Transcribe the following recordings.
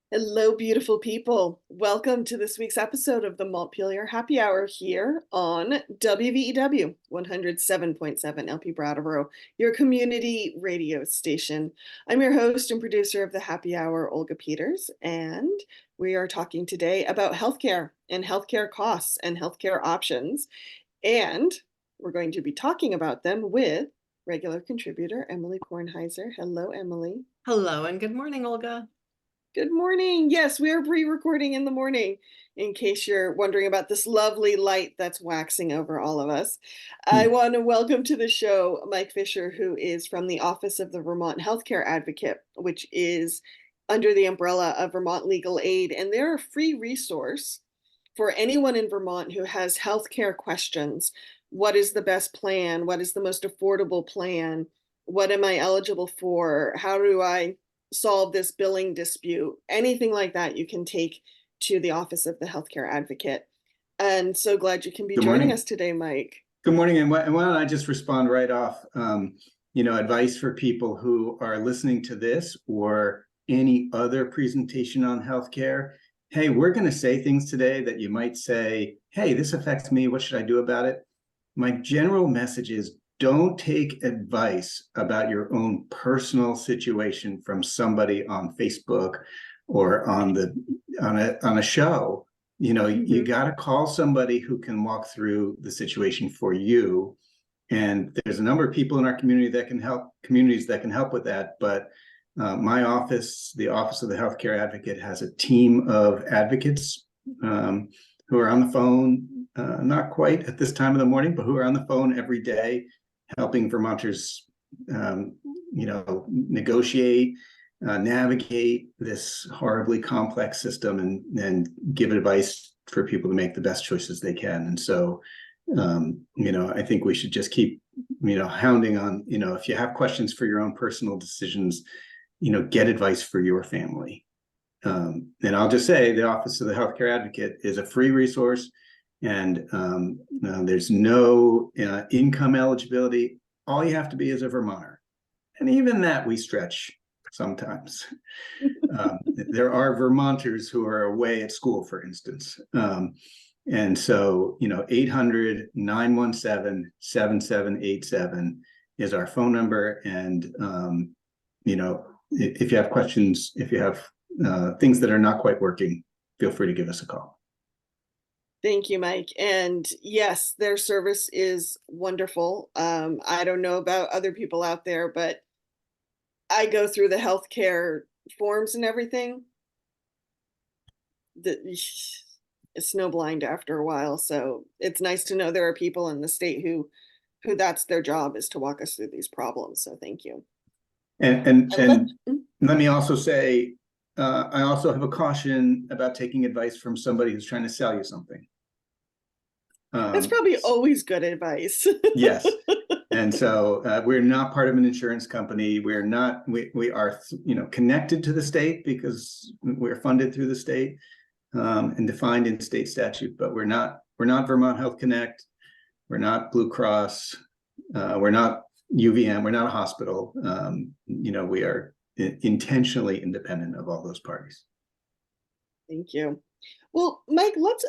Hello, beautiful people. Welcome to this week's episode of the Montpelier Happy Hour here on WVEW 107.7 LP Brattleboro, your community radio station. I'm your host and producer of the Happy Hour, Olga Peters, and we are talking today about healthcare and healthcare costs and healthcare options. And we're going to be talking about them with regular contributor Emily Kornheiser. Hello, Emily. Hello and good morning, Olga. Good morning. Yes, we are pre-recording in the morning, in case you're wondering about this lovely light that's waxing over all of us. I want to welcome to the show Mike Fisher, who is from the Office of the Vermont Healthcare Advocate, which is under the umbrella of Vermont Legal Aid, and they're a free resource for anyone in Vermont who has healthcare questions. What is the best plan? What is the most affordable plan? What am I eligible for? How do I solve this billing dispute? Anything like that, you can take to the Office of the Healthcare Advocate. And so glad you can be joining us today, Mike. Good morning. And why don't I just respond right off? Advice for people who are listening to this or any other presentation on healthcare. Hey, we're going to say things today that you might say, hey, this affects me. What should I do about it? My general message is don't take advice about your own personal situation from somebody on Facebook or on a show. You got to call somebody who can walk through the situation for you. And there's a number of people in our community that can help, communities that can help with that. But my office, the Office of the Healthcare Advocate, has a team of advocates who are on the phone, not quite at this time of the morning, but who are on the phone every day, helping Vermonters, negotiate, navigate this horribly complex system and give advice for people to make the best choices they can. And so, I think we should just keep, hounding on, if you have questions for your own personal decisions, get advice for your family. And I'll just say the Office of the Healthcare Advocate is a free resource. And there's no income eligibility. All you have to be is a Vermonter. And even that we stretch sometimes. There are Vermonters who are away at school, for instance. And so, 800-917-7787 is our phone number. And, if you have questions, if you have things that are not quite working, feel free to give us a call. Thank you, Mike. And yes, their service is wonderful. I don't know about other people out there, but I go through the healthcare forms and everything. It's snowblind after a while. So it's nice to know there are people in the state who that's their job, is to walk us through these problems. So thank you. And let me also say, I also have a caution about taking advice from somebody who's trying to sell you something. That's probably always good advice. Yes. And so we're not part of an insurance company. We are, connected to the state because we're funded through the state and defined in state statute, but we're not Vermont Health Connect. We're not Blue Cross. We're not UVM. We're not a hospital. We are intentionally independent of all those parties. Thank you. Well, Mike, let's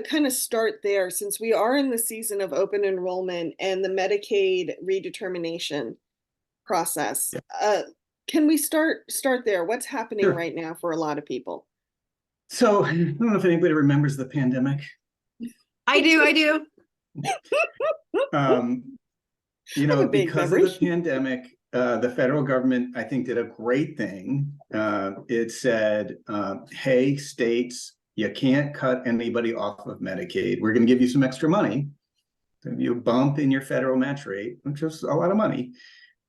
kind of start there, since we are in the season of open enrollment and the Medicaid redetermination process. Yeah. Can we start there? What's happening right now for a lot of people? So I don't know if anybody remembers the pandemic. I do. Because of the pandemic, the federal government, I think, did a great thing. It said, hey, states, you can't cut anybody off of Medicaid. We're going to give you some extra money. So you bump in your federal match rate, which is a lot of money.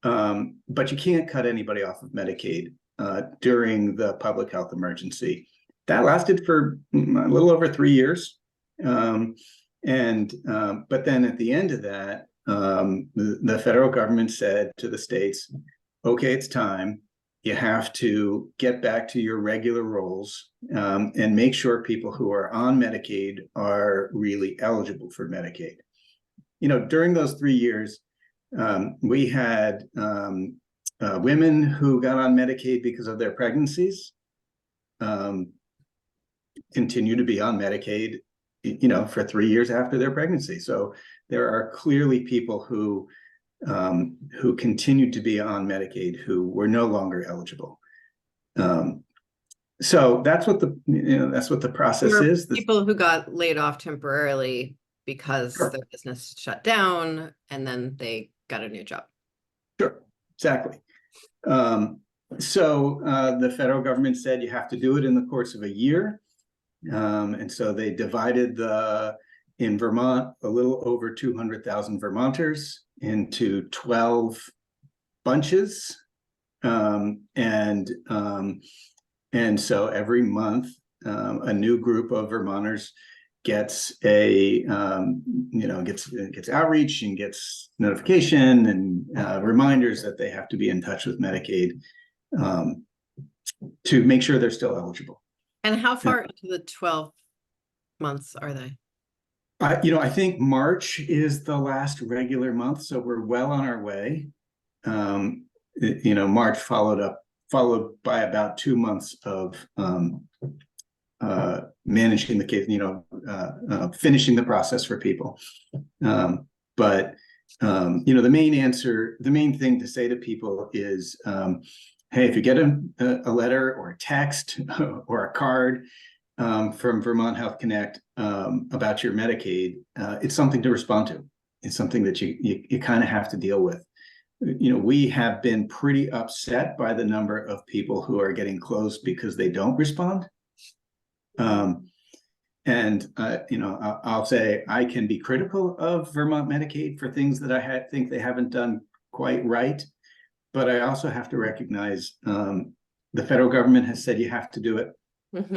But you can't cut anybody off of Medicaid during the public health emergency. That lasted for a little over 3 years. But then at the end of that, the federal government said to the states, okay, it's time. You have to get back to your regular roles and make sure people who are on Medicaid are really eligible for Medicaid. During those 3 years, we had women who got on Medicaid because of their pregnancies. continue to be on Medicaid, you know, for 3 years after their pregnancy. So there are clearly people who continued to be on Medicaid who were no longer eligible. So that's what the process is. People who got laid off temporarily because Sure. their business shut down and then they got a new job. Sure, exactly. So the federal government said you have to do it in the course of a year. And so they divided in Vermont, a little over 200,000 Vermonters into 12 bunches. And so every month, a new group of Vermonters gets gets outreach and gets notification and reminders that they have to be in touch with Medicaid to make sure they're still eligible. And how far into the 12 months are they? I think March is the last regular month, so we're well on our way. March followed by about 2 months of managing the case, finishing the process for people. But the main thing to say to people is, hey, if you get a letter or a text or a card from Vermont Health Connect about your Medicaid, it's something to respond to. It's something that you kind of have to deal with. We have been pretty upset by the number of people who are getting closed because they don't respond. I'll say I can be critical of Vermont Medicaid for things that I think they haven't done quite right. But I also have to recognize the federal government has said you have to do it. Mm-hmm.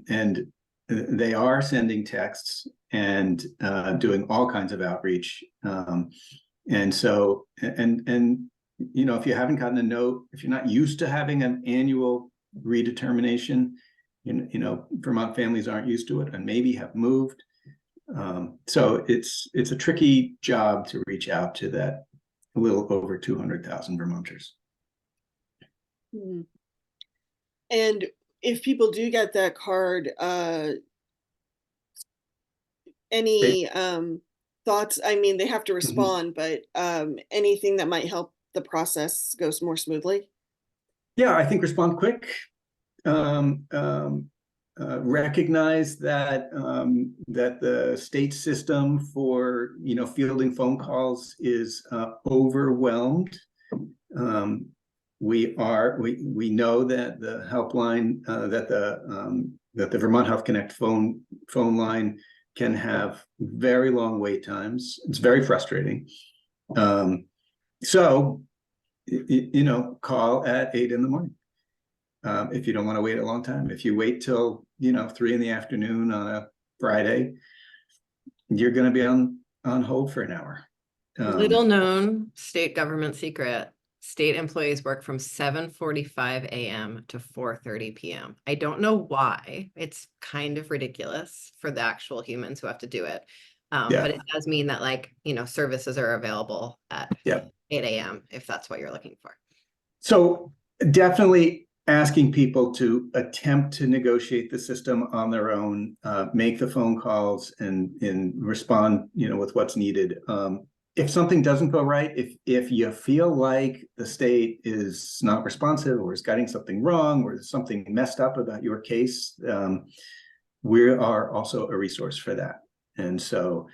And they are sending texts and doing all kinds of outreach. And so, if you haven't gotten a note, if you're not used to having an annual redetermination, Vermont families aren't used to it and maybe have moved. So it's a tricky job to reach out to that a little over 200,000 Vermonters. And if people do get that card, any thoughts? I mean, they have to respond, but anything that might help the process go more smoothly? Yeah, I think respond quick. Recognize that the state system for fielding phone calls is overwhelmed. We know that the helpline that the Vermont Health Connect phone line can have very long wait times. It's very frustrating. So call at 8 a.m. If you don't want to wait a long time. If you wait till 3 p.m. on a Friday, you're going to be on hold for an hour. Little known state government secret: state employees work from 7:45 a.m. to 4:30 p.m. I don't know why. It's kind of ridiculous for the actual humans who have to do it. But it does mean that services are available at 8 a.m. if that's what you're looking for. So definitely asking people to attempt to negotiate the system on their own, make the phone calls and respond, with what's needed. If something doesn't go right, if you feel like the state is not responsive or is getting something wrong or there's something messed up about your case, we are also a resource for that. And so,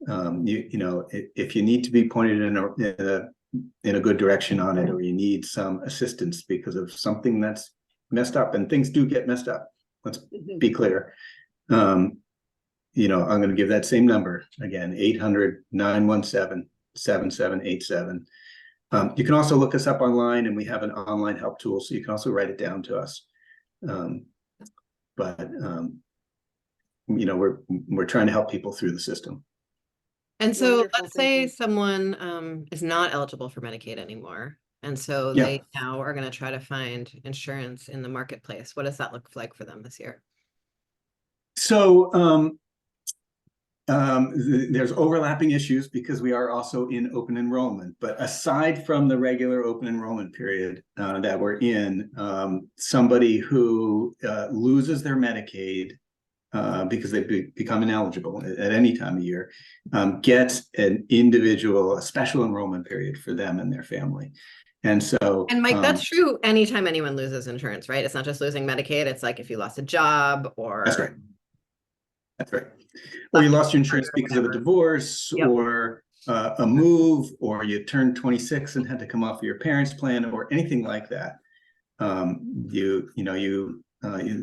if you need to be pointed in a good direction on it, or you need some assistance because of something that's messed up, and things do get messed up, let's be clear. I'm going to give that same number again, 800-917-7787. You can also look us up online, and we have an online help tool, so you can also write it down to us. We're trying to help people through the system. And so let's say someone is not eligible for Medicaid anymore. And so they now are going to try to find insurance in the marketplace. What does that look like for them this year? So There's overlapping issues because we are also in open enrollment. But aside from the regular open enrollment period that we're in, somebody who loses their Medicaid because they become ineligible at any time of year gets a special enrollment period for them and their family. And so, and Mike, that's true anytime anyone loses insurance, right? It's not just losing Medicaid. It's like if you lost a job or. That's right. That's right. Or you lost your insurance because of a divorce, yep. or a move, or you turned 26 and had to come off of your parents' plan, or anything like that.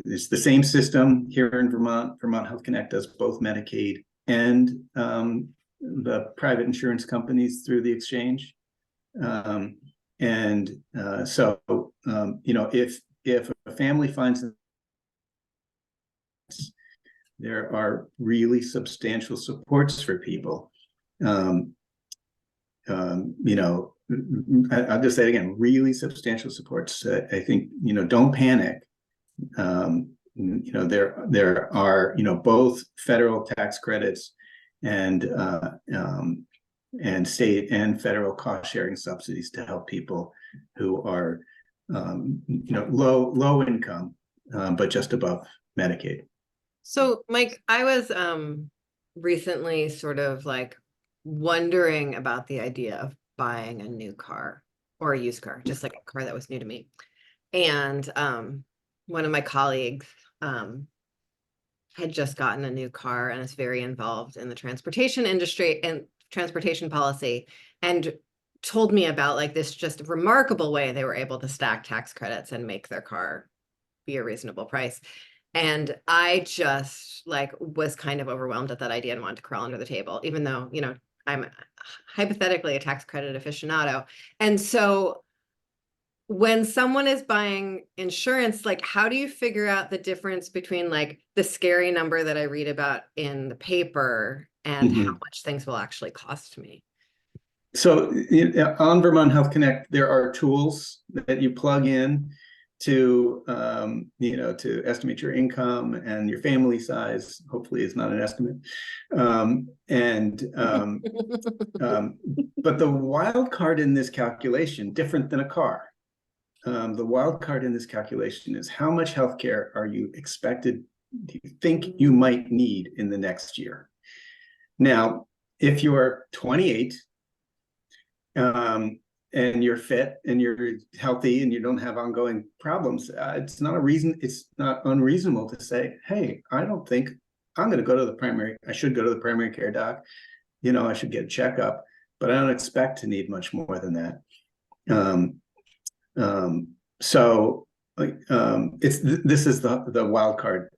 It's the same system here in Vermont. Vermont Health Connect does both Medicaid and the private insurance companies through the exchange. If a family finds there are really substantial supports for people. I'll just say it again, really substantial supports. I think, don't panic. There are, both federal tax credits and state and federal cost sharing subsidies to help people who are, low income, but just above Medicaid. So, Mike, I was recently sort of like wondering about the idea of buying a new car or a used car, just like a car that was new to me. And one of my colleagues had just gotten a new car and is very involved in the transportation industry and transportation policy, and told me about like this just remarkable way they were able to stack tax credits and make their car be a reasonable price. And I just like was kind of overwhelmed at that idea and wanted to crawl under the table, even though, I'm hypothetically a tax credit aficionado. And so when someone is buying insurance, like, how do you figure out the difference between like the scary number that I read about in the paper and how much things will actually cost me? So on Vermont Health Connect, there are tools that you plug in to to estimate your income, and your family size hopefully is not an estimate. But the wild card in this calculation, different than a car, the wild card in this calculation is how much healthcare are you expected, do you think you might need in the next year? Now, if you are 28, and you're fit and you're healthy and you don't have ongoing problems, it's not unreasonable to say, hey, I don't think I'm going to go to I should go to the primary care doc. I should get a checkup, but I don't expect to need much more than that. This is the wild card,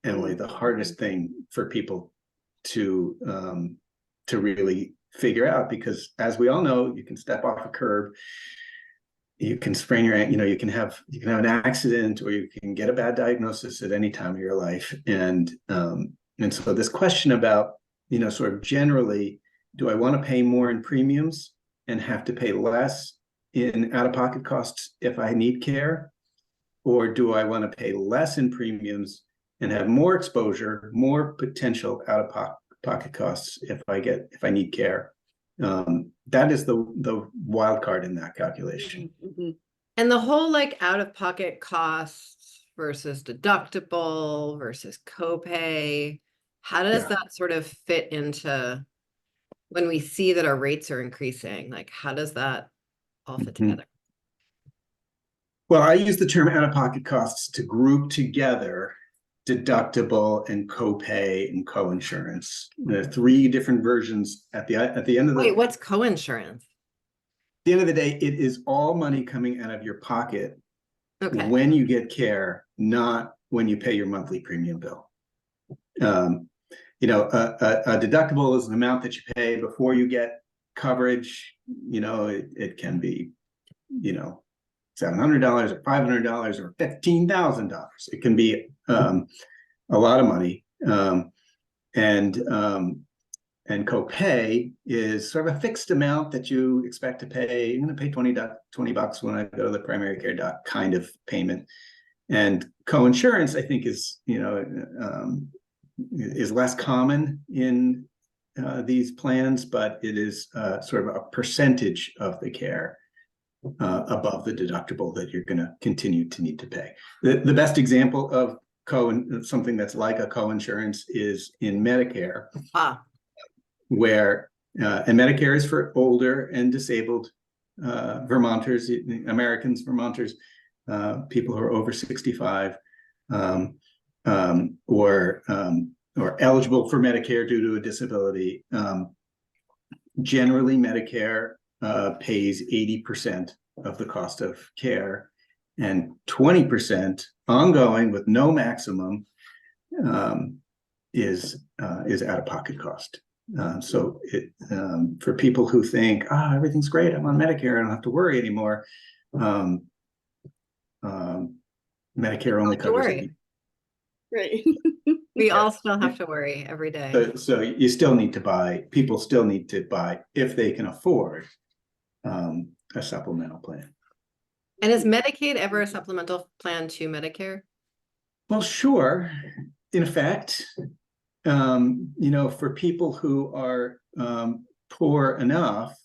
Emily, the hardest thing for people to really figure out, because as we all know, you can step off a curb, you can sprain you can have an accident, or you can get a bad diagnosis at any time of your life. And so this question about, sort of generally, do I want to pay more in premiums and have to pay less in out-of-pocket costs if I need care? Or do I want to pay less in premiums and have more exposure, more potential out-of-pocket costs if I need care? That is the wild card in that calculation. And the whole like out-of-pocket costs versus deductible versus copay, how does that sort of fit into when we see that our rates are increasing? Like, how does that all fit together? Well, I use the term out-of-pocket costs to group together deductible and copay and coinsurance. There are three different versions at the end of the. Wait, what's coinsurance? At the end of the day, it is all money coming out of your pocket when you get care, not when you pay your monthly premium bill. A deductible is an amount that you pay before you get coverage. It can be, $700 or $500 or $15,000. It can be a lot of money. And copay is sort of a fixed amount that you expect to pay. I'm going to pay $20 when I go to the primary care doc kind of payment. And coinsurance, I think, is is less common in these plans, but it is sort of a percentage of the care above the deductible that you're going to continue to need to pay. The best example of something that's like a co-insurance is in Medicare, where and Medicare is for older and disabled Vermonters, Americans, Vermonters, people who are over 65, or eligible for Medicare due to a disability. Generally, Medicare pays 80% of the cost of care, and 20% ongoing with no maximum is out-of-pocket cost. So for people who think, everything's great, I'm on Medicare, I don't have to worry anymore. Medicare only covers it. Right. We all still have to worry every day. So you still need to buy, people still need to buy, if they can afford, a supplemental plan. And is Medicaid ever a supplemental plan to Medicare? Well, sure. In fact, for people who are poor enough,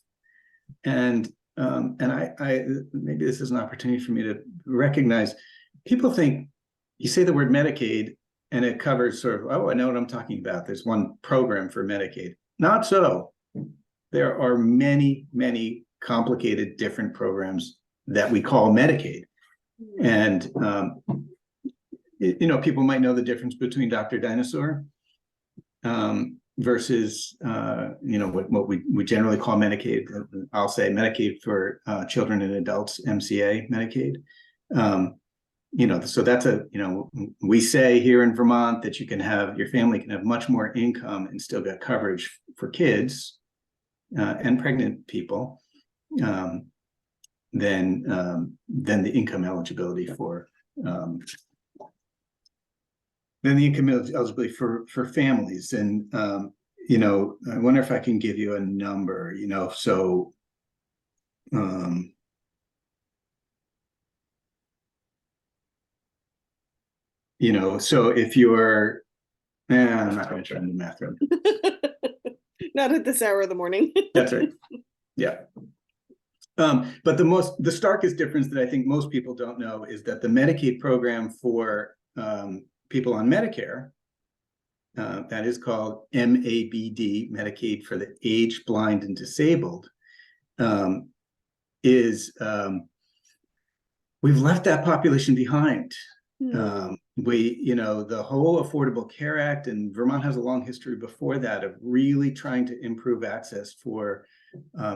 and I maybe this is an opportunity for me to recognize, people think you say the word Medicaid and it covers sort of, I know what I'm talking about. There's one program for Medicaid. Not so. There are many, many complicated different programs that we call Medicaid. And, people might know the difference between Dr. Dinosaur versus, what we generally call Medicaid. I'll say Medicaid for children and adults, MCA Medicaid. So that's we say here in Vermont that your family can have much more income and still get coverage for kids and pregnant people than the income eligibility for for families. And I wonder if I can give you a number, so so if you're, I'm not going to try and do math right now. Not at this hour of the morning. That's right. Yeah. But the starkest difference that I think most people don't know is that the Medicaid program for people on Medicare, that is called MABD, Medicaid for the Aged, Blind, and Disabled, we've left that population behind. The whole Affordable Care Act, and Vermont has a long history before that of really trying to improve access for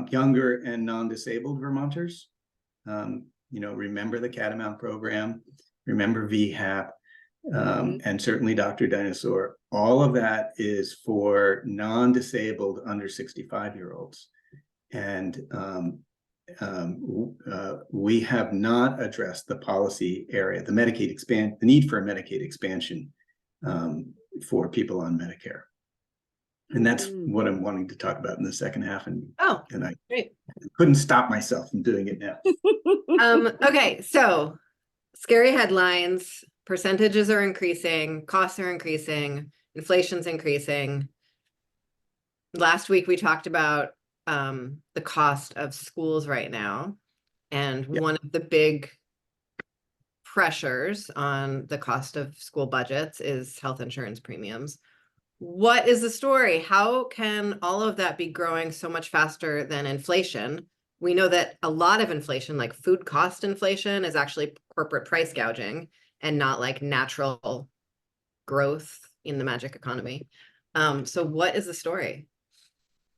younger and non-disabled Vermonters. Remember the Catamount program, remember VHAP, and certainly Dr. Dinosaur. All of that is for non-disabled under 65-year-olds. And we have not addressed the policy area, the need for a Medicaid expansion for people on Medicare. And that's what I'm wanting to talk about in the second half. And I couldn't stop myself from doing it now. Okay, so scary headlines, percentages are increasing, costs are increasing, inflation's increasing. Last week we talked about the cost of schools right now. And one of the big pressures on the cost of school budgets is health insurance premiums. What is the story? How can all of that be growing so much faster than inflation? We know that a lot of inflation, like food cost inflation, is actually corporate price gouging and not like natural growth in the magic economy. So what is the story?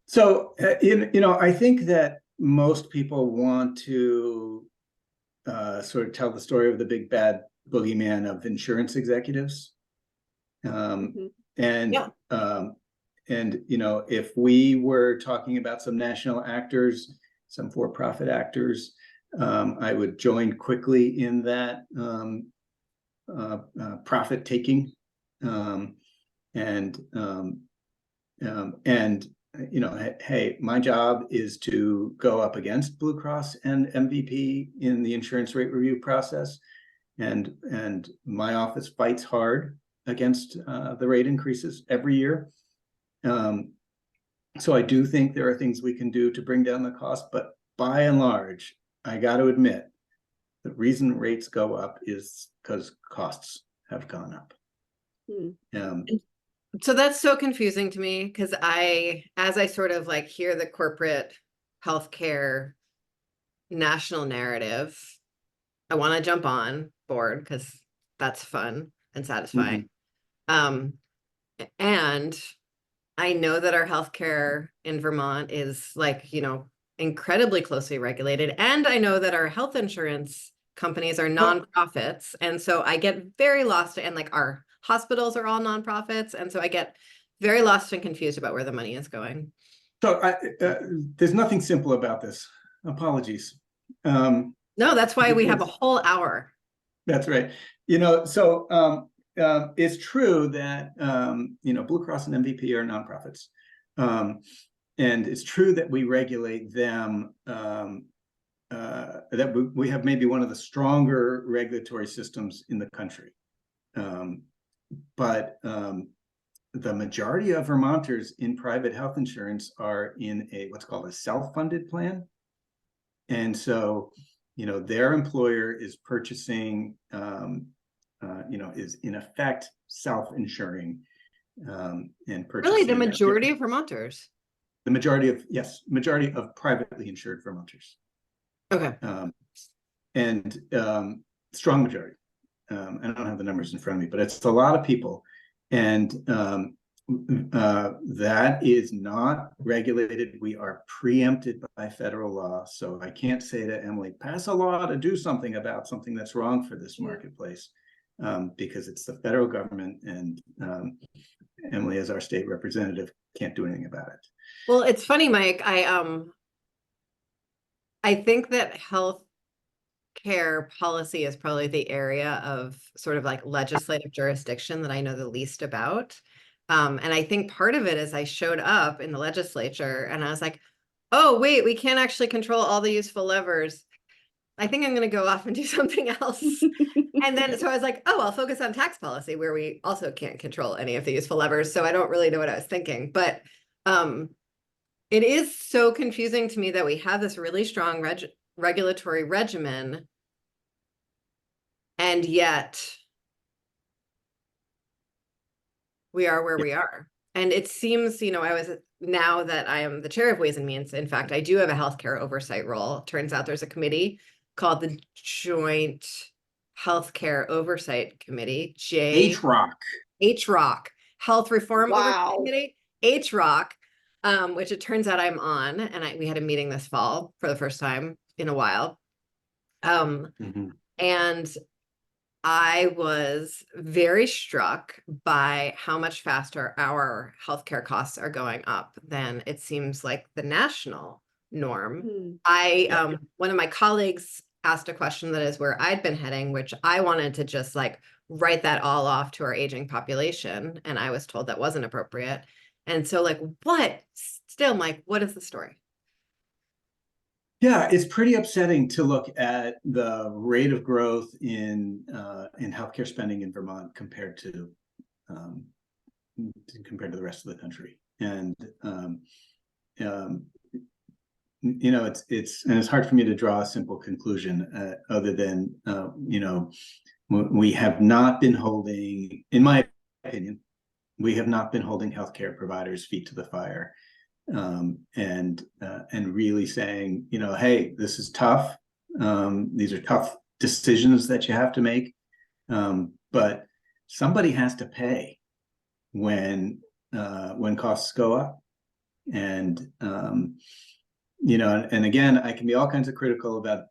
So, I think that most people want to sort of tell the story of the big bad boogeyman of insurance executives. If we were talking about some national actors, some for-profit actors, I would join quickly in that profit taking. Hey, my job is to go up against Blue Cross and MVP in the insurance rate review process. And my office fights hard against the rate increases every year. So I do think there are things we can do to bring down the cost, but by and large, I got to admit, the reason rates go up is because costs have gone up. So that's so confusing to me because as I sort of like hear the corporate healthcare national narrative, I want to jump on board because that's fun and satisfying. And I know that our healthcare in Vermont is like, you know, incredibly closely regulated. And I know that our health insurance companies are nonprofits. And so I get very lost, and like our hospitals are all nonprofits. And so I get very lost and confused about where the money is going. So there's nothing simple about this. Apologies. No, that's why we have a whole hour. That's right. You know, so it's true that, you know, Blue Cross and MVP are nonprofits. And it's true that we regulate them, that we have maybe one of the stronger regulatory systems in the country. But the majority of Vermonters in private health insurance are in what's called a self-funded plan. And so, you know, their employer is purchasing, you know, is in effect self-insuring and purchasing. Really, the majority of Vermonters? The majority of privately insured Vermonters. Okay. And strong majority. I don't have the numbers in front of me, but it's a lot of people. And that is not regulated. We are preempted by federal law. So I can't say to Emily, pass a law to do something about something that's wrong for this marketplace, because it's the federal government, and Emily, as our state representative, can't do anything about it. Well, it's funny, Mike. I think that health care policy is probably the area of sort of like legislative jurisdiction that I know the least about. And I think part of it is I showed up in the legislature and I was like, oh, wait, we can't actually control all the useful levers. I think I'm going to go off and do something else. And then, so I was like, oh, I'll focus on tax policy where we also can't control any of the useful levers. So I don't really know what I was thinking, but it is so confusing to me that we have this really strong regulatory regimen, and yet we are where we are. And it seems, you know, now that I am the chair of Ways and Means, in fact, I do have a healthcare oversight role. Turns out there's a committee called the Joint Healthcare Oversight Committee, HROC, Health Reform Oversight Committee, HROC, which it turns out I'm on, and we had a meeting this fall for the first time in a while. And I was very struck by how much faster our healthcare costs are going up than it seems like the national norm. One of my colleagues asked a question that is where I'd been heading, which I wanted to just like write that all off to our aging population. And I was told that wasn't appropriate. And so like, still, Mike, what is the story? Yeah, it's pretty upsetting to look at the rate of growth in healthcare spending in Vermont compared to the rest of the country. And you know, it's hard for me to draw a simple conclusion other than you know, we have not been holding, in my opinion, we have not been holding healthcare providers' feet to the fire. And really saying, you know, hey, this is tough. These are tough decisions that you have to make. But somebody has to pay when costs go up. And you know, and again, I can be all kinds of critical about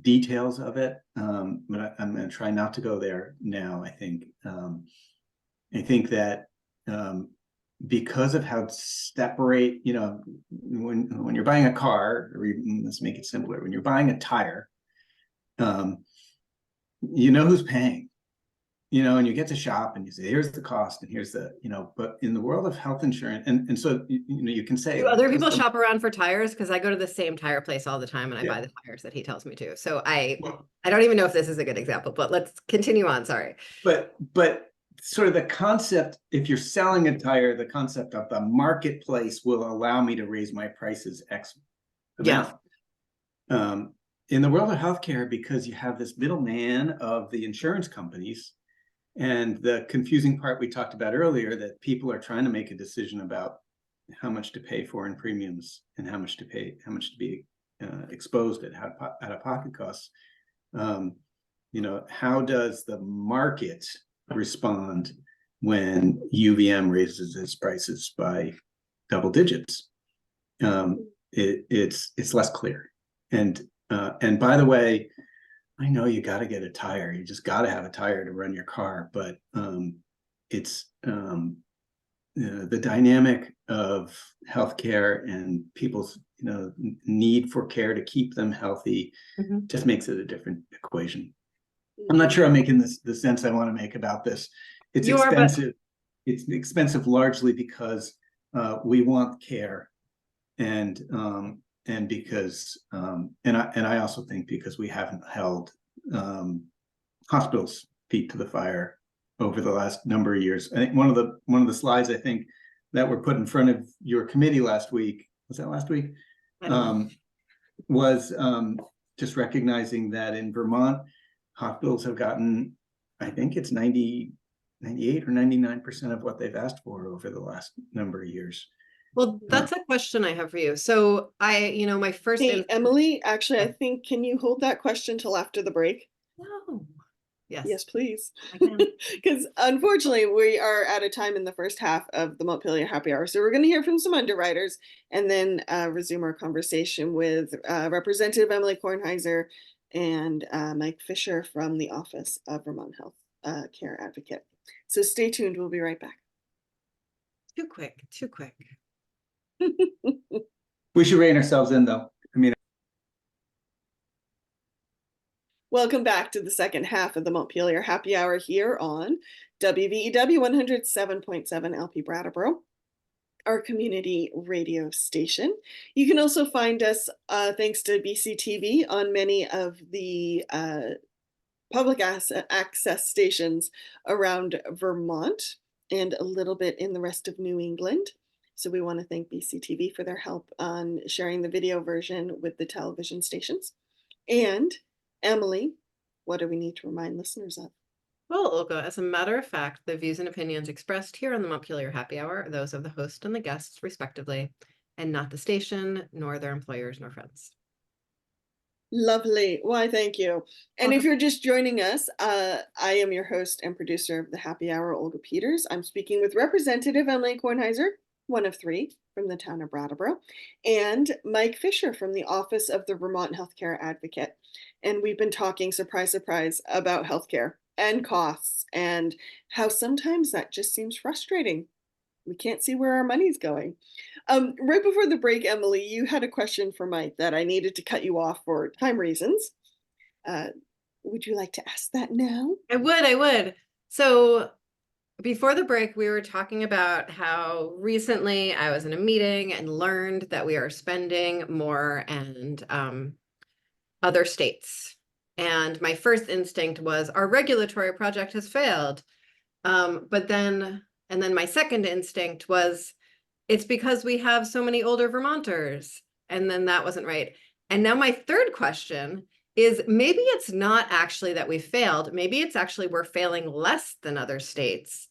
details of it, but I'm going to try not to go there now. I think that because of how separate, you know, when you're buying a car, or even, let's make it simpler, when you're buying a tire, you know who's paying, you know, and you get to shop and you say, here's the cost and here's the, you know, but in the world of health insurance, and so, you know, you can say, do other people shop around for tires? Because I go to the same tire place all the time and I buy the tires that he tells me to. So I don't even know if this is a good example, but let's continue on. Sorry. But sort of the concept, if you're selling a tire, the concept of the marketplace will allow me to raise my prices X amount. In the world of healthcare, because you have this middleman of the insurance companies, and the confusing part we talked about earlier, that people are trying to make a decision about how much to pay for in premiums and how much to be exposed at out-of-pocket costs. How does the market respond when UVM raises its prices by double digits? It's less clear. And by the way, I know you got to get a tire. You just got to have a tire to run your car. But it's the dynamic of healthcare and people's need for care to keep them healthy just makes it a different equation. I'm not sure I'm making the sense I want to make about this. It's expensive. It's expensive largely because we want care, and because and I also think because we haven't held hospitals' feet to the fire over the last number of years. I think one of the slides I think that were put in front of your committee last week, was that last week? Was just recognizing that in Vermont, hospitals have gotten, I think it's 98 or 99% of what they've asked for over the last number of years. Well, that's a question I have for you. So my first. Hey, Emily, actually, I think, can you hold that question till after the break? No. Yes. Yes, please. I can. Because unfortunately, we are out of time in the first half of the Montpelier Happy Hour. So we're going to hear from some underwriters and then resume our conversation with Representative Emily Kornheiser and Mike Fisher from the Office of Vermont Health Care Advocate. So stay tuned. We'll be right back. Too quick. We should rein ourselves in, though. Welcome back to the second half of the Montpelier Happy Hour here on WVEW 107.7 LP Brattleboro, our community radio station. You can also find us, thanks to BCTV, on many of the public access stations around Vermont and a little bit in the rest of New England. So we want to thank BCTV for their help on sharing the video version with the television stations. And Emily, what do we need to remind listeners of? Well, Olga, as a matter of fact, the views and opinions expressed here on the Montpelier Happy Hour are those of the host and the guests, respectively, and not the station, nor their employers, nor friends. Lovely. Why, thank you. And if you're just joining us, I am your host and producer of the Happy Hour, Olga Peters. I'm speaking with Representative Emily Kornheiser, one of three from the town of Brattleboro, and Mike Fisher from the Office of the Vermont Healthcare Advocate. And we've been talking, surprise, surprise, about healthcare and costs and how sometimes that just seems frustrating. We can't see where our money's going. Right before the break, Emily, you had a question for Mike that I needed to cut you off for time reasons. Would you like to ask that now? I would. So before the break, we were talking about how recently I was in a meeting and learned that we are spending more and other states. And my first instinct was our regulatory project has failed. But then my second instinct was it's because we have so many older Vermonters. And then that wasn't right. And now my third question is maybe it's not actually that we failed. Maybe it's actually we're failing less than other states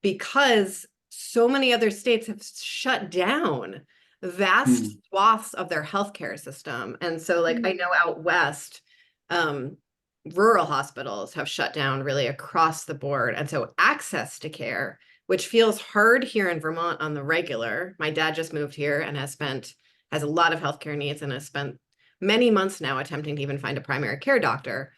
because so many other states have shut down vast swaths of their healthcare system. And so I know out west, rural hospitals have shut down really across the board. And so access to care, which feels hard here in Vermont on the regular. My dad just moved here and has a lot of healthcare needs and has spent many months now attempting to even find a primary care doctor.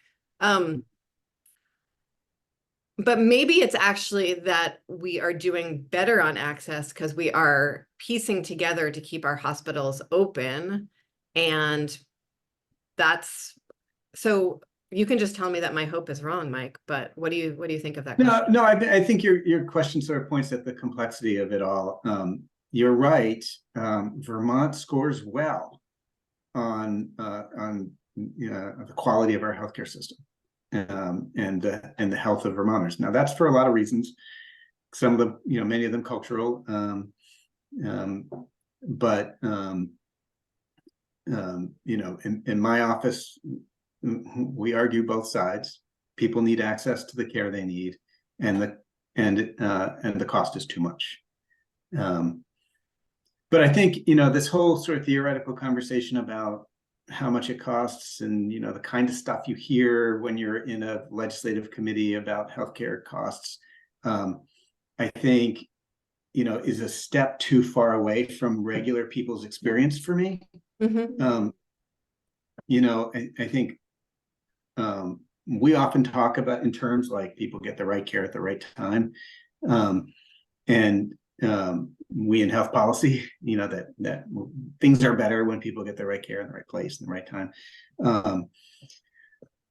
But maybe it's actually that we are doing better on access because we are piecing together to keep our hospitals open. And so you can just tell me that my hope is wrong, Mike, but what do you think of that question? No, I think your question sort of points at the complexity of it all. You're right. Vermont scores well on the quality of our healthcare system. and the health of Vermonters. Now, that's for a lot of reasons. Some of them, many of them cultural, but in my office, we argue both sides. People need access to the care they need, and the cost is too much. But I think this whole sort of theoretical conversation about how much it costs, and the kind of stuff you hear when you're in a legislative committee about healthcare costs, I think is a step too far away from regular people's experience for me. Mm-hmm. I think we often talk about in terms like people get the right care at the right time, and we in health policy, that things are better when people get the right care in the right place in the right time.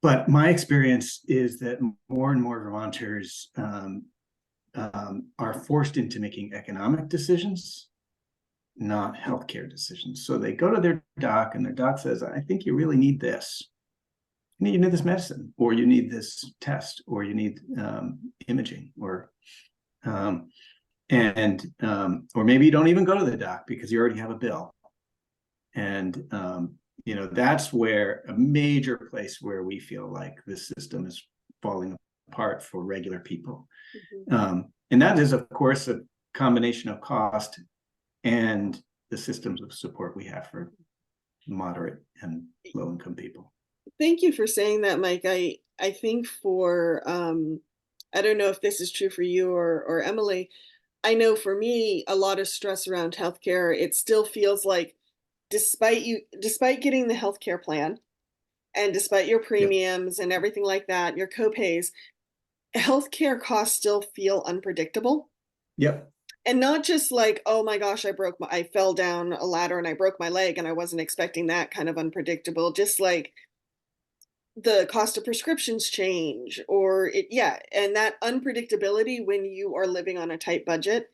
But my experience is that more and more Vermonters are forced into making economic decisions, not healthcare decisions. So they go to their doc, and their doc says, "I think you really need this. You need this medicine, or you need this test, or you need imaging, or maybe you don't even go to the doc because you already have a bill." And that's where a major place where we feel like this system is falling apart for regular people. Mm-hmm. And that is, of course, a combination of cost and the systems of support we have for moderate and low-income people. Thank you for saying that, Mike. I think for I don't know if this is true for you or Emily. I know for me, a lot of stress around healthcare. It still feels like, despite getting the healthcare plan, and despite your premiums and everything like that, your copays, healthcare costs still feel unpredictable. Yep. And not just like, oh my gosh, I fell down a ladder and I broke my leg and I wasn't expecting that kind of unpredictable. Just like the cost of prescriptions change, and that unpredictability when you are living on a tight budget.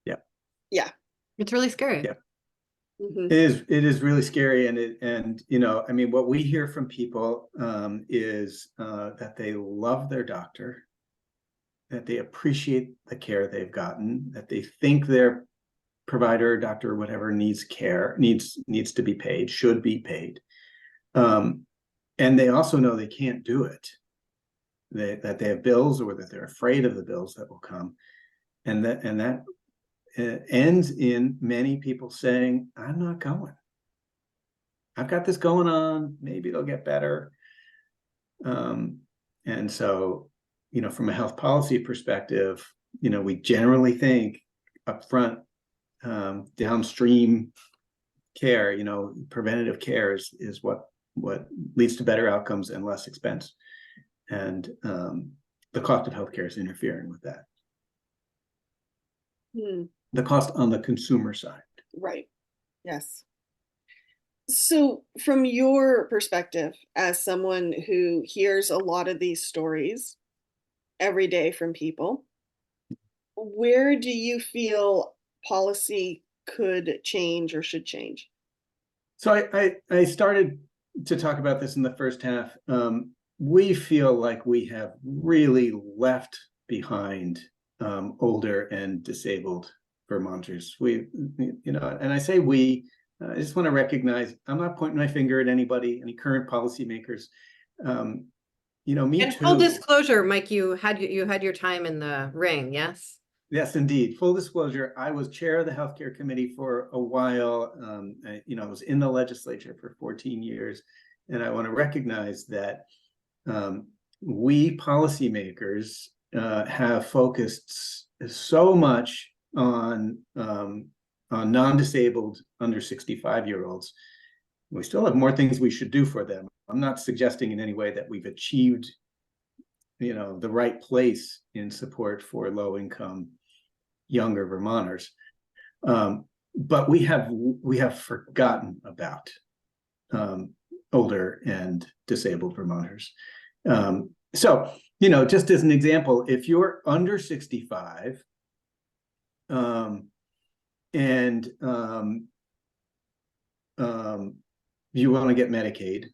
Yep. Yeah. It's really scary. Yep. Mm-hmm. It is really scary, and I mean, what we hear from people is that they love their doctor, that they appreciate the care they've gotten, that they think their provider, doctor, whatever needs to be paid, should be paid, and they also know they can't do it. That they have bills, or that they're afraid of the bills that will come, and that ends in many people saying, "I'm not going. I've got this going on. Maybe it'll get better." And so, from a health policy perspective, we generally think upfront, downstream care, preventative care is what leads to better outcomes and less expense. And the cost of healthcare is interfering with that. The cost on the consumer side. Right. Yes. So from your perspective, as someone who hears a lot of these stories every day from people, where do you feel policy could change or should change? So I started to talk about this in the first half. We feel like we have really left behind older and disabled Vermonters. And I say we, I just want to recognize, I'm not pointing my finger at anybody, any current policymakers. Me And too. full disclosure, Mike, you had your time in the ring, yes? Yes, indeed. Full disclosure, I was chair of the healthcare committee for a while. I was in the legislature for 14 years. And I want to recognize that we policymakers have focused so much on non-disabled under 65-year-olds. We still have more things we should do for them. I'm not suggesting in any way that we've achieved the right place in support for low-income younger Vermonters, but we have forgotten about older and disabled Vermonters. So just as an example, if you're under 65 and you want to get Medicaid,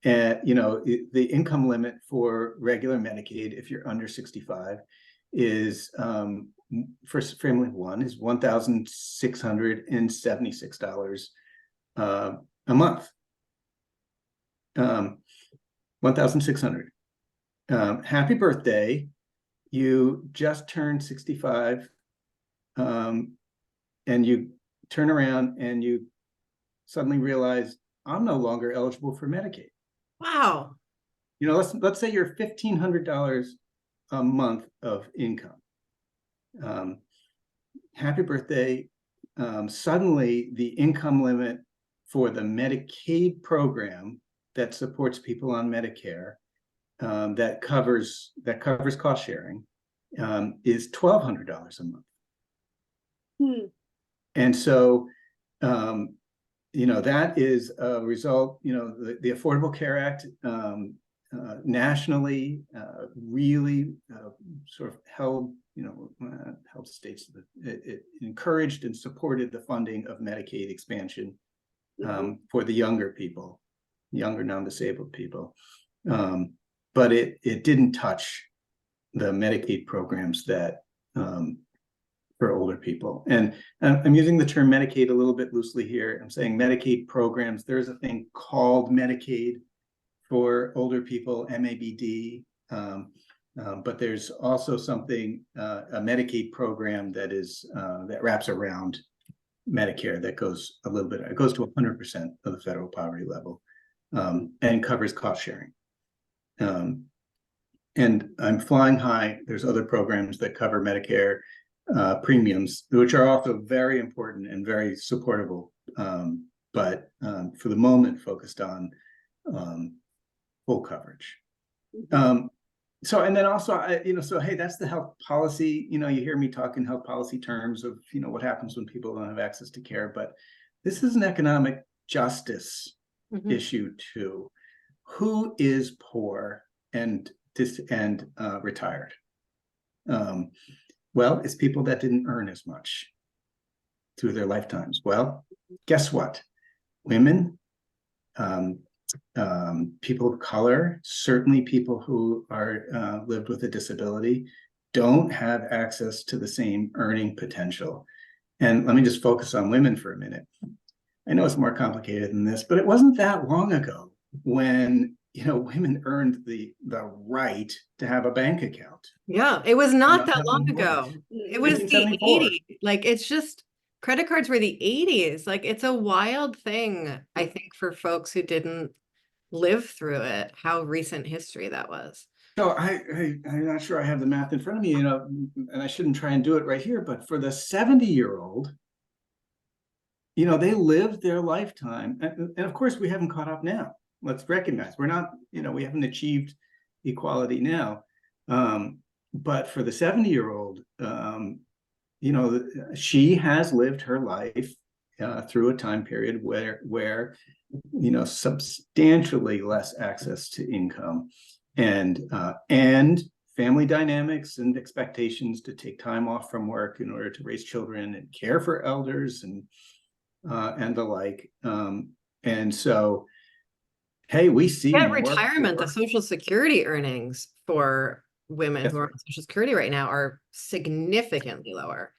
And, the income limit for regular Medicaid, if you're under 65, is for family of one is $1,676 a month. 1,600. Happy birthday. You just turned 65, and you turn around and you suddenly realize I'm no longer eligible for Medicaid. Wow. Let's say you're $1,500 a month of income. Happy birthday. Suddenly the income limit for the Medicaid program that supports people on Medicare, that covers cost sharing, is $1,200 a month. And so that is a result. The Affordable Care Act nationally really sort of held states. It encouraged and supported the funding of Medicaid expansion for the younger non-disabled people, but it didn't touch the Medicaid programs that for older people. And I'm using the term Medicaid a little bit loosely here. I'm saying Medicaid programs. There's a thing called Medicaid for older people, MABD, but there's also something, a Medicaid program that wraps around Medicare, that goes a little bit, it goes to 100% of the federal poverty level, and covers cost sharing. And I'm flying high. There's other programs that cover Medicare premiums, which are also very important and very supportable, but for the moment focused on full coverage. And then also, hey, that's the health policy. You hear me talk in health policy terms of, what happens when people don't have access to care, but this is an economic justice issue too. Who is poor and retired? Well, it's people that didn't earn as much through their lifetimes. Well, guess what? Women, people of color, certainly people who are lived with a disability, don't have access to the same earning potential. And let me just focus on women for a minute. I know it's more complicated than this, but it wasn't that long ago when women earned the right to have a bank account. Yeah, it was not that long ago. It was the 80s. Like, it's just, credit cards were the 80s. Like, it's a wild thing, I think, for folks who didn't live through it, how recent history that was. So I'm not sure I have the math in front of me, and I shouldn't try and do it right here, but for the 70-year-old, they lived their lifetime. And of course, we haven't caught up now. Let's recognize we're not, we haven't achieved equality now. But for the 70-year-old, she has lived her life through a time period where substantially less access to income, and family dynamics and expectations to take time off from work in order to raise children and care for elders and the like. And so, hey, we see retirement, the Social Security earnings for women who are on Social Security right now are significantly lower.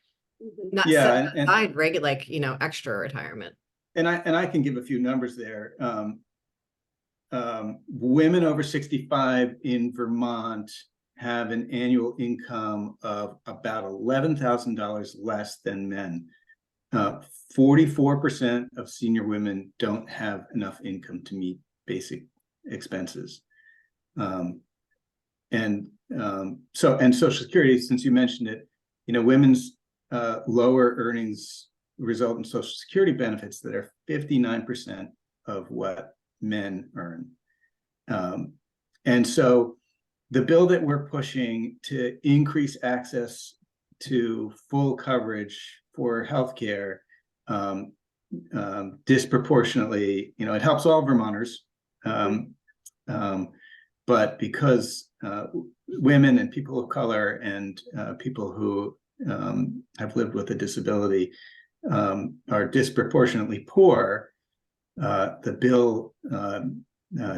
Not set aside regular, extra retirement. And I can give a few numbers there. Women over 65 in Vermont have an annual income of about $11,000 less than men. 44% of senior women don't have enough income to meet basic expenses. And Social Security, since you mentioned it, women's lower earnings result in Social Security benefits that are 59% of what men earn. And so the bill that we're pushing to increase access to full coverage for healthcare disproportionately, it helps all Vermonters. But because women and people of color and people who have lived with a disability are disproportionately poor, the bill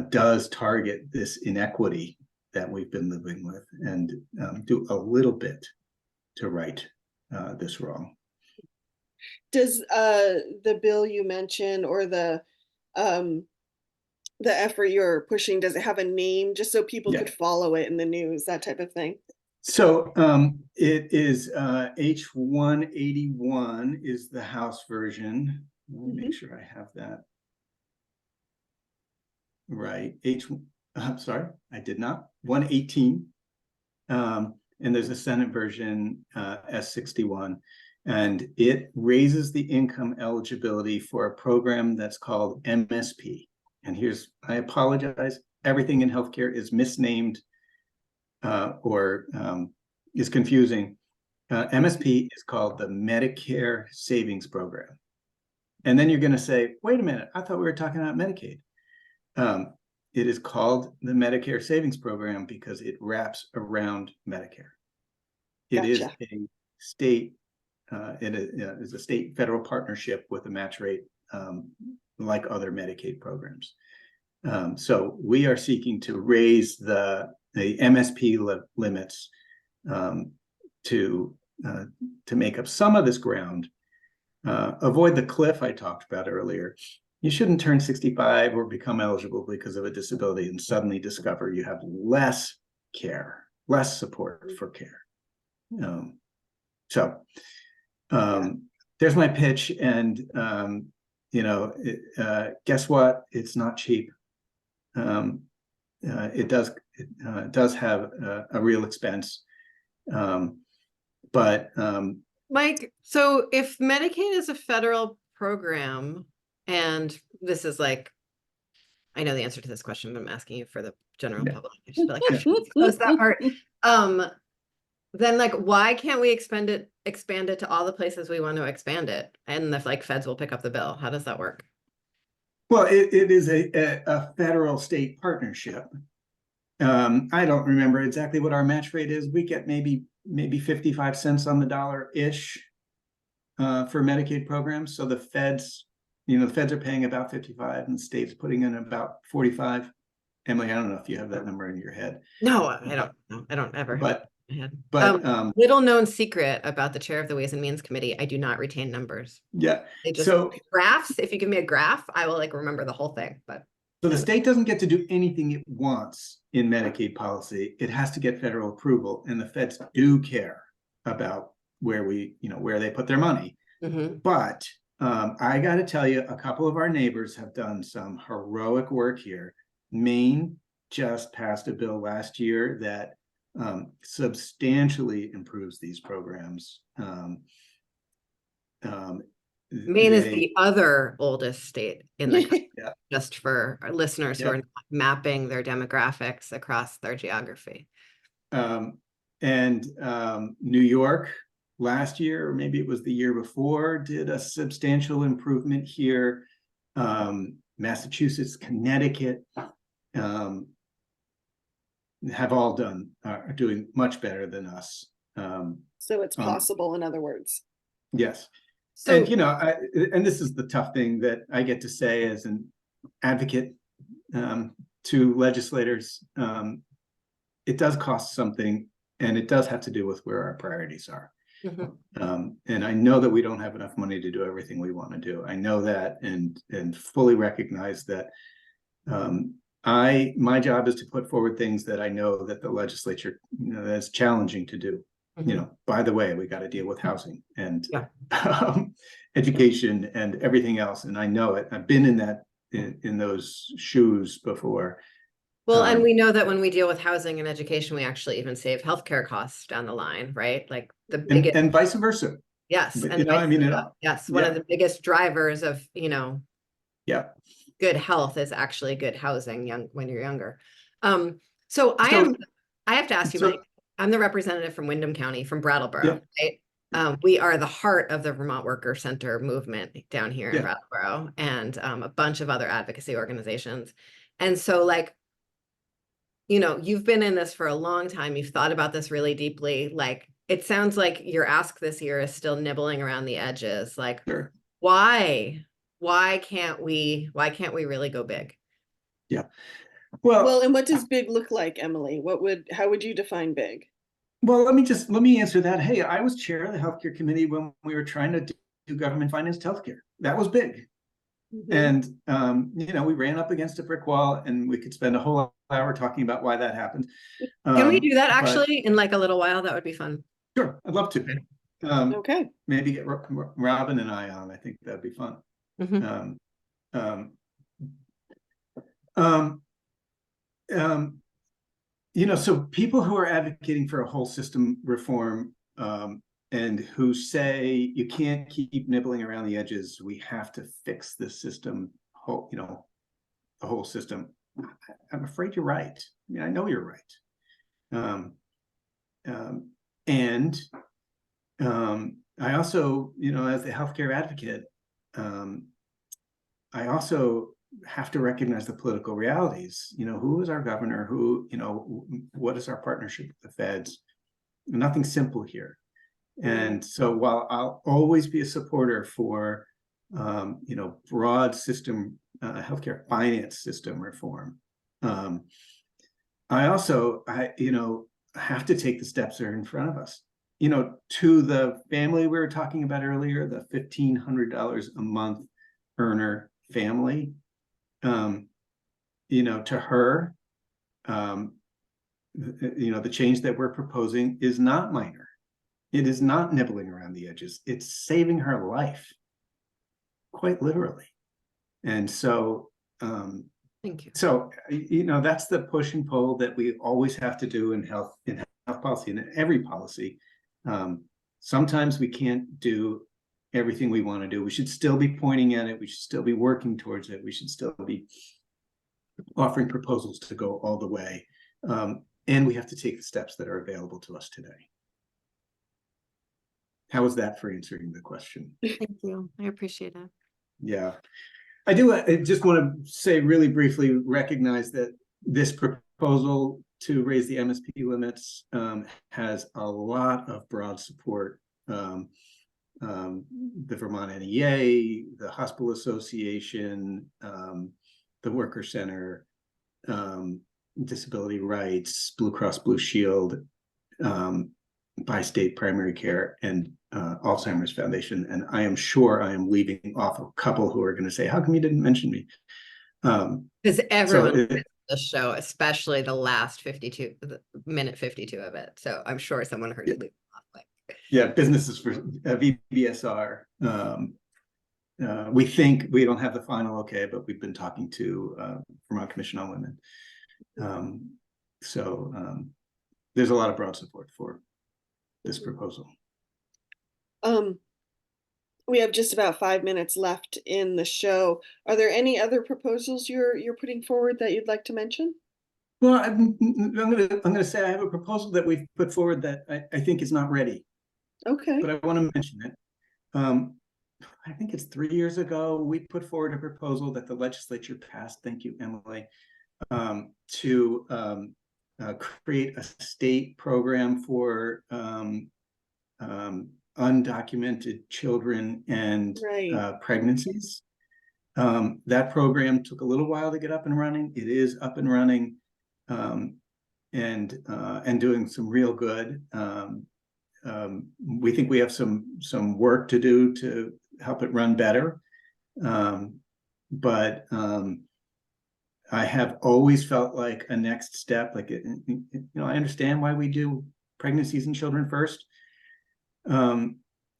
does target this inequity that we've been living with, and do a little bit to right this wrong. Does the bill you mentioned, or the effort you're pushing, does it have a name just so people Yeah. could follow it in the news, that type of thing? So it is H181 is the House version. Let me make sure I have that right. Sorry, I did not. 118. And there's a Senate version, S61, and it raises the income eligibility for a program that's called MSP. And I apologize, everything in healthcare is misnamed or is confusing. MSP is called the Medicare Savings Program. And then you're going to say, wait a minute, I thought we were talking about Medicaid. It is called the Medicare Savings Program because it wraps around Medicare. It is Gotcha. a state, it is a state federal partnership with a match rate like other Medicaid programs. So we are seeking to raise the MSP limits to make up some of this ground, avoid the cliff I talked about earlier. You shouldn't turn 65 or become eligible because of a disability and suddenly discover you have less care, less support for care. There's my pitch, and guess what? It's not cheap. It does have a real expense, but Mike, so if Medicaid is a federal program, and this is like, I know the answer to this question, but I'm asking you for the general public. I just feel like I should close that part. Then like, why can't we expand it to all the places we want to expand it? And the feds will pick up the bill. How does that work? Well, it is a federal state partnership. I don't remember exactly what our match rate is. We get maybe 55 cents on the dollar ish for Medicaid programs. So the feds are paying about 55 and the state's putting in about 45. Emily, I don't know if you have that number in your head. No, I don't know. I don't ever have it in my head. Little known secret about the chair of the Ways and Means Committee, I do not retain numbers. Yeah. They just graphs. If you give me a graph, I will remember the whole thing. But so the state doesn't get to do anything it wants in Medicaid policy. It has to get federal approval, and the feds do care about where they put their money. But I got to tell you, a couple of our neighbors have done some heroic work here. Maine just passed a bill last year that substantially improves these programs. Maine is the other oldest state in the country, just for our listeners who are not mapping their demographics across their geography. And New York last year, or maybe it was the year before, did a substantial improvement here. Massachusetts, Connecticut have all are doing much better than us. So it's possible, in other words. Yes. So, and this is the tough thing that I get to say as an advocate to legislators. It does cost something, and it does have to do with where our priorities are. And I know that we don't have enough money to do everything we want to do. I know that, and fully recognize that. My job is to put forward things that I know that the legislature, that's challenging to do. By the way, we got to deal with housing and education and everything else. And I know it. I've been in those shoes before. Well, and we know that when we deal with housing and education, we actually even save healthcare costs down the line, right? Like the biggest, and vice versa. Yes. But, yes. One of the biggest drivers of, good health is actually good housing when you're younger. So I have to ask you, Mike, I'm the representative from Windham County, from Brattleboro, right? We are the heart of the Vermont Worker Center movement down here in Brattleboro, and a bunch of other advocacy organizations. And so you've been in this for a long time. You've thought about this really deeply. It sounds like your ask this year is still nibbling around the edges. Why can't we really go big? Yeah. Well, and what does big look like, Emily? How would you define big? well, let me answer that. Hey, I was chair of the healthcare committee when we were trying to do government financed healthcare. That was big. And, we ran up against a brick wall, and we could spend a whole hour talking about why that happened. Can we do that But actually in like a little while? That would be fun. sure, I'd love to. Okay. Maybe get Robin and I on. I think that'd be fun. Mhm. Um, um, um, so people who are advocating for a whole system reform, and who say you can't keep nibbling around the edges, we have to fix this system, the whole system. I'm afraid you're right. I mean, I know you're right. And I also, as a healthcare advocate, I also have to recognize the political realities. Who is our governor? What is our partnership with the feds? Nothing simple here. And so while I'll always be a supporter for, broad system, healthcare finance system reform, I also, have to take the steps that are in front of us. To the family we were talking about earlier, the $1,500 a month earner family, to her, the change that we're proposing is not minor. It is not nibbling around the edges. It's saving her life, quite literally. And so, Thank you. So, that's the push and pull that we always have to do in health policy, and in every policy. Sometimes we can't do everything we want to do. We should still be pointing at it. We should still be working towards it. We should still be offering proposals to go all the way. And we have to take the steps that are available to us today. How is that for answering the question? Thank you. I appreciate it. Yeah. I just want to say really briefly, recognize that this proposal to raise the MSP limits has a lot of broad support. The Vermont NEA, the Hospital Association, the Worker Center, Disability Rights, Blue Cross Blue Shield, by State Primary Care, and Alzheimer's Foundation. And I am sure I am leaving off a couple who are going to say, how come you didn't mention me? Because everyone the show, especially the last minute 52 of it. So I'm sure someone heard you leave off. Yeah, businesses for VBSR. We think we don't have the final okay, but we've been talking to Vermont Commission on Women. There's a lot of broad support for this proposal. We have just about 5 minutes left in the show. Are there any other proposals you're putting forward that you'd like to mention? Well, I'm gonna say I have a proposal that we've put forward that I think is not ready. Okay. But I want to mention it. I think it's 3 years ago, we put forward a proposal that the legislature passed, thank you, Emily, to create a state program for undocumented children and pregnancies. That program took a little while to get up and running. It is up and running, and doing some real good. We think we have some work to do to help it run better. But I have always felt like a next step, I understand why we do pregnancies in children first.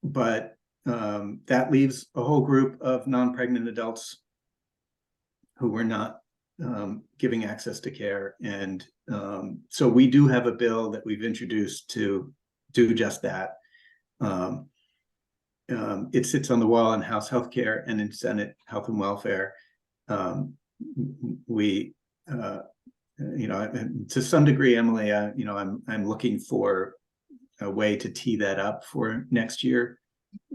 But that leaves a whole group of non-pregnant adults who we're not giving access to care. And so we do have a bill that we've introduced to do just that. It sits on the wall in House Healthcare and in Senate Health and Welfare. To some degree, Emily, I'm looking for a way to tee that up for next year.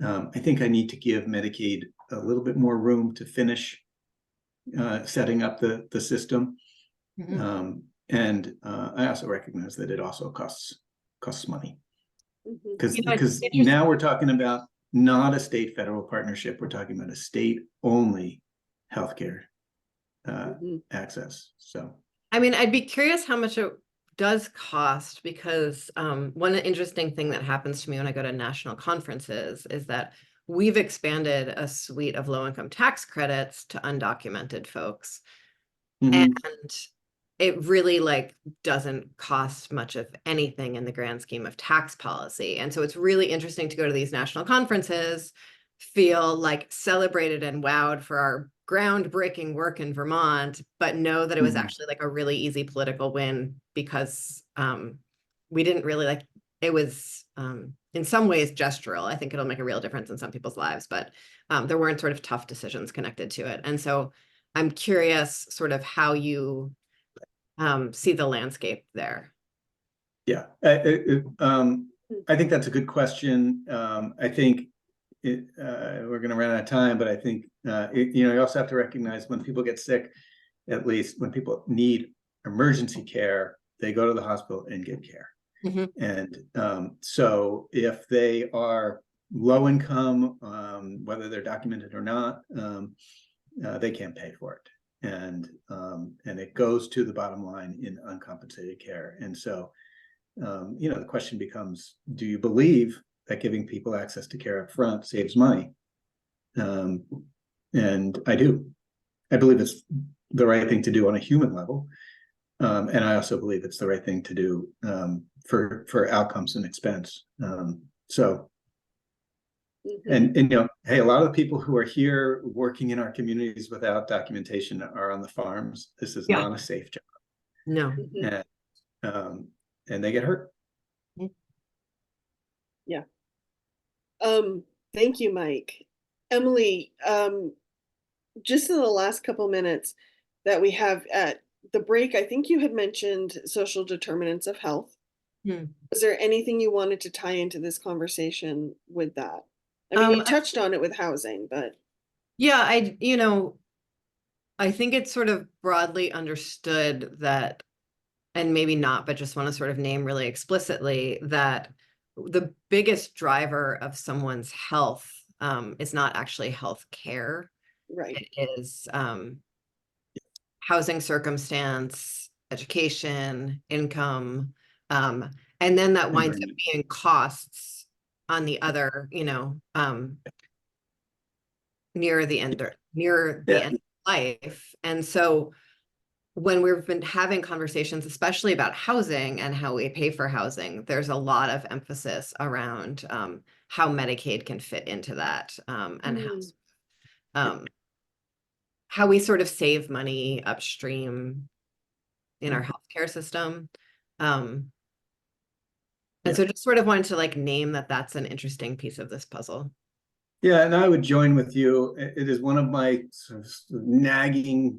I think I need to give Medicaid a little bit more room to finish setting up the system. And I also recognize that it also costs money. Because now we're talking about not a state federal partnership, we're talking about a state only healthcare access. So, I mean, I'd be curious how much it does cost, because one interesting thing that happens to me when I go to national conferences is that we've expanded a suite of low-income tax credits to undocumented folks. And it really like doesn't cost much of anything in the grand scheme of tax policy. And so it's really interesting to go to these national conferences, feel like celebrated and wowed for our groundbreaking work in Vermont, but know that it was actually like a really easy political win, because we didn't really like, it was in some ways gestural. I think it'll make a real difference in some people's lives, but there weren't sort of tough decisions connected to it. And so I'm curious sort of how you see the landscape there. Yeah, I think that's a good question. I think we're going to run out of time, but I think you also have to recognize when people get sick, at least when people need emergency care, they go to the hospital and get care. And so if they are low income, whether they're documented or not, they can't pay for it. And it goes to the bottom line in uncompensated care. And so, the question becomes, do you believe that giving people access to care up front saves money? And I do. I believe it's the right thing to do on a human level. And I also believe it's the right thing to do for outcomes and expense. And hey, a lot of the people who are here working in our communities without documentation are on the farms. This is not a safe job. No. And they get hurt. Yeah. Thank you, Mike. Emily, just in the last couple minutes that we have at the break, I think you had mentioned social determinants of health. Was there anything you wanted to tie into this conversation with that? I mean, you touched on it with housing, but. Yeah, I think it's sort of broadly understood that, and maybe not, but just want to sort of name really explicitly that the biggest driver of someone's health is not actually health care. Right. It is housing circumstance, education, income, and then that winds up being costs on the other, near the end of life. And so when we've been having conversations, especially about housing and how we pay for housing, there's a lot of emphasis around how Medicaid can fit into that, and how we sort of save money upstream in our healthcare system. And so just sort of wanted to like name that that's an interesting piece of this puzzle. Yeah, and I would join with you. It is one of my sort of nagging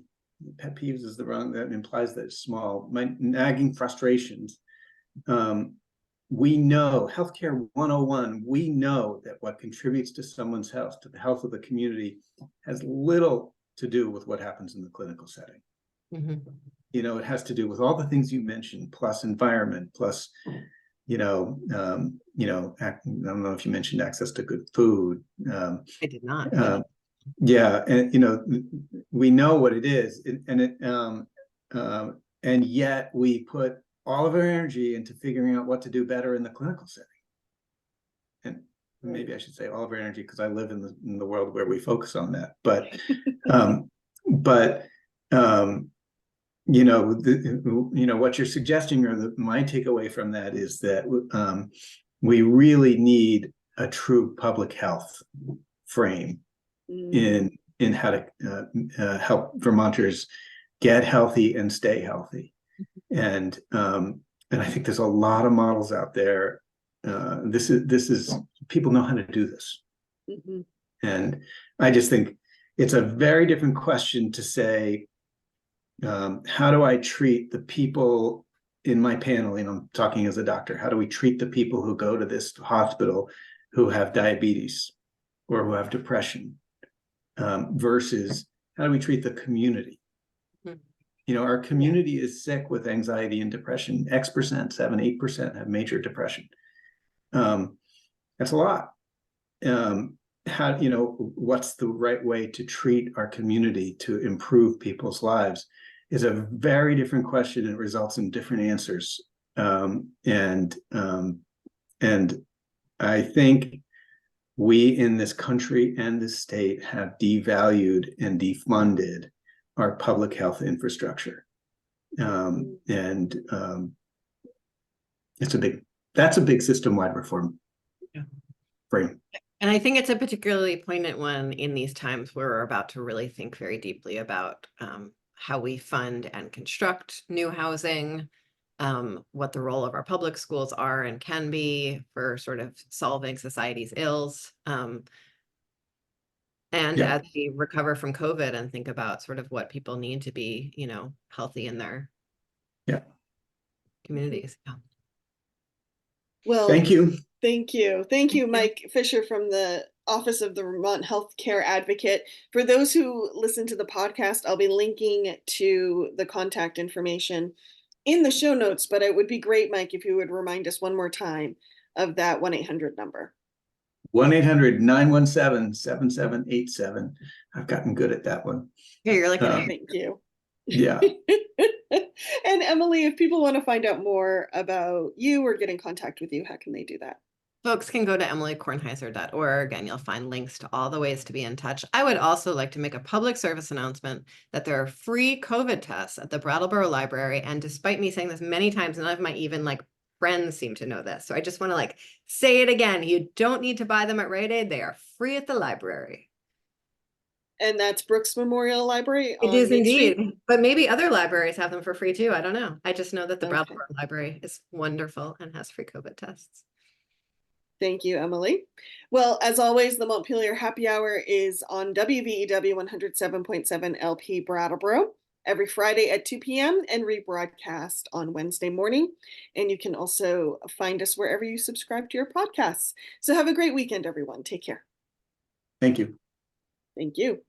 pet peeves is the wrong, that implies that it's small. My nagging frustrations. We know, healthcare 101, we know that what contributes to someone's health, to the health of the community, has little to do with what happens in the clinical setting. It has to do with all the things you mentioned, plus environment, plus I don't know if you mentioned access to good food. I did not. Yeah, and we know what it is, and yet we put all of our energy into figuring out what to do better in the clinical setting. And maybe I should say all of our energy, because I live in the world where we focus on that. But what you're suggesting, or my takeaway from that, is that we really need a true public health frame in how to help Vermonters get healthy and stay healthy. And I think there's a lot of models out there. This is people know how to do this. And I just think it's a very different question to say, how do I treat the people in my panel? I'm talking as a doctor. How do we treat the people who go to this hospital who have diabetes or who have depression, versus how do we treat the community? Our community is sick with anxiety and depression. X%, 7-8% have major depression. That's a lot. how, what's the right way to treat our community to improve people's lives is a very different question. It results in different answers. And I think we in this country and this state have devalued and defunded our public health infrastructure. That's a big system-wide reform frame. And I think it's a particularly poignant one in these times where we're about to really think very deeply about how we fund and construct new housing, what the role of our public schools are and can be for sort of solving society's ills. And as we recover from COVID and think about sort of what people need to be, healthy in their communities. Yeah. Well, thank you. Thank you. Thank you, Mike Fisher from the Office of the Vermont Healthcare Advocate. For those who listen to the podcast, I'll be linking to the contact information in the show notes, but it would be great, Mike, if you would remind us one more time of that 1-800 number. 1-800-917-7787. I've gotten good at that one. Yeah, you're like, thank you. Yeah. And Emily, if people want to find out more about you or get in contact with you, how can they do that? Folks can go to emilykornheiser.org and you'll find links to all the ways to be in touch. I would also like to make a public service announcement that there are free COVID tests at the Brattleboro Library. And despite me saying this many times, none of my even friends seem to know this. So I just want to say it again. You don't need to buy them at Rite Aid. They are free at the library. And that's Brooks Memorial Library. It is indeed, but maybe other libraries have them for free too. I don't know. I just know that the Brattleboro Library is wonderful and has free COVID tests. Thank you, Emily. Well, as always, the Montpelier Happy Hour is on WVEW 107.7 LP Brattleboro every Friday at 2 p.m. and rebroadcast on Wednesday morning. And you can also find us wherever you subscribe to your podcasts. So have a great weekend, everyone. Take care. Thank you. Thank you.